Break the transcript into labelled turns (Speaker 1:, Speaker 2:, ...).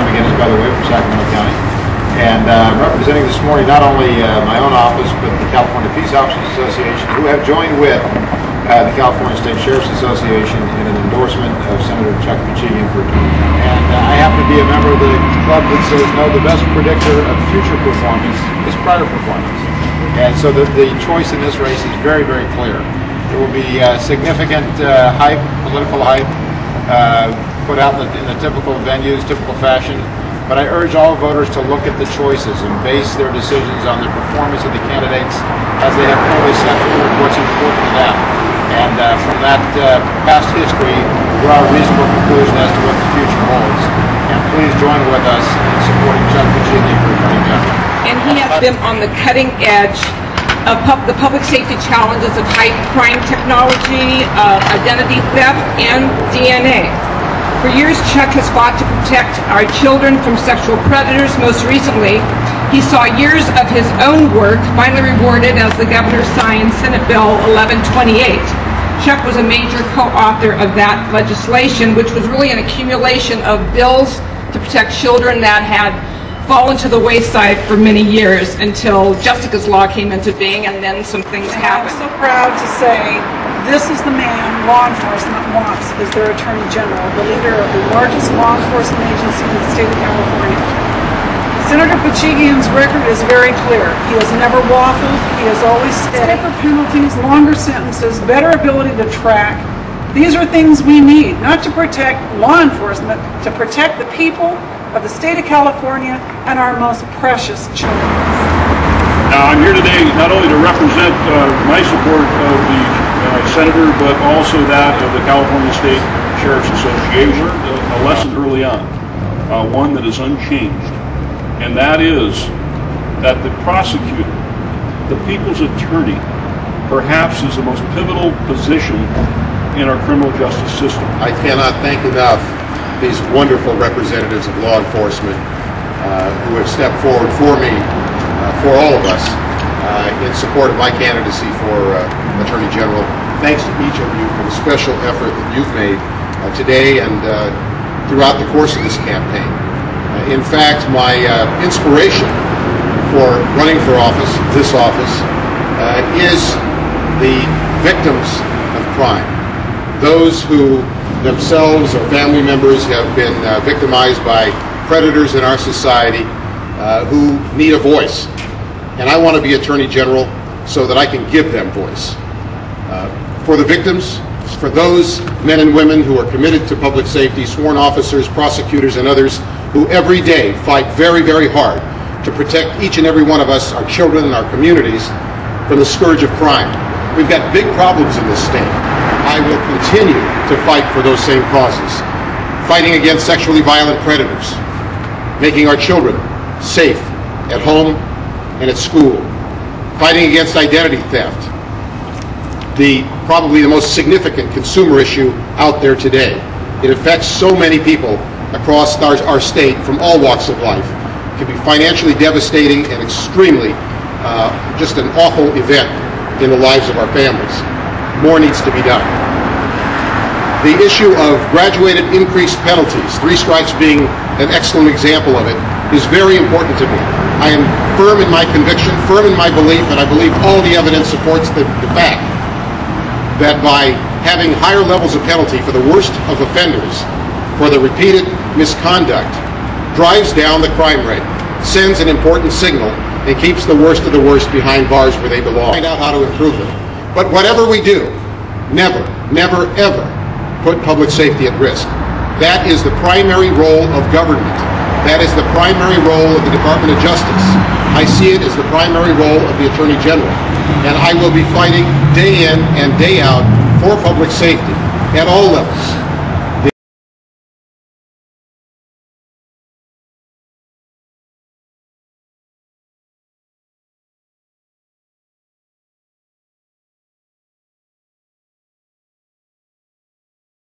Speaker 1: John McGinnis, by the way, from Sacramento County. And representing this morning not only my own office, but the California Peace Officers Association, who have joined with the California State Sheriff's Association in an endorsement of Senator Chuck Poochigian for and I happen to be a member of the club that says, no, the best predictor of future performance is prior performance. And so the choice in this race is very, very clear. There will be significant hype, political hype, put out in the typical venues, typical fashion. But I urge all voters to look at the choices and base their decisions on the performance of the candidates as they have clearly set forth what's important to them. And from that past history, draw a reasonable conclusion as to what the future holds. And please join with us in supporting Chuck Poochigian for Attorney General.
Speaker 2: And he has been on the cutting edge of the public safety challenges of high crime technology, identity theft, and DNA. For years, Chuck has fought to protect our children from sexual predators. Most recently, he saw years of his own work finally rewarded as the governor signed Senate Bill 1128. Chuck was a major co-author of that legislation, which was really an accumulation of bills to protect children that had fallen to the wayside for many years until Jessica's Law came into being, and then some things happened.
Speaker 3: I'm so proud to say this is the man law enforcement wants as their Attorney General, the leader of the largest law enforcement agency in the state of California. Senator Poochigian's record is very clear. He has never waffled. He has always steady. Stiffer penalties, longer sentences, better ability to track. These are things we need, not to protect law enforcement, to protect the people of the state of California and our most precious children.
Speaker 4: Now, I'm here today not only to represent my support of the Senator, but also that of the California State Sheriff's Association. We learned a lesson early on, one that is unchanged, and that is that the prosecutor, the people's attorney, perhaps is the most pivotal position in our criminal justice system.
Speaker 5: I cannot thank enough these wonderful representatives of law enforcement who have stepped forward for me, for all of us, in support of my candidacy for Attorney General. Thanks to each of you for the special effort that you've made today and throughout the course of this campaign. In fact, my inspiration for running for this office, is the victims of crime. Those who themselves or family members have been victimized by predators in our society who need a voice. And I want to be Attorney General so that I can give them voice. For the victims, for those men and women who are committed to public safety, sworn officers, prosecutors, and others who every day fight very, very hard to protect each and every one of us, our children and our communities, from the scourge of crime. We've got big problems in this state. I will continue to fight for those same causes. Fighting against sexually violent predators, making our children safe at home and at school, fighting against identity theft, probably the most significant consumer issue out there today. It affects so many people across our state from all walks of life. It can be financially devastating and extremely just an awful event in the lives of our families. More needs to be done. The issue of graduated increased penalties, 3 strikes being an excellent example of it, is very important to me. I am firm in my conviction, firm in my belief, and I believe all the evidence supports the fact that by having higher levels of penalty for the worst of offenders, for the repeated misconduct, drives down the crime rate, sends an important signal, and keeps the worst of the worst behind bars where they belong. Find out how to improve them. But whatever we do, never, never, ever put public safety at risk. That is the primary role of government. That is the primary role of the Department of Justice. I see it as the primary role of the Attorney General. And I will be fighting day in and day out for public safety at all levels.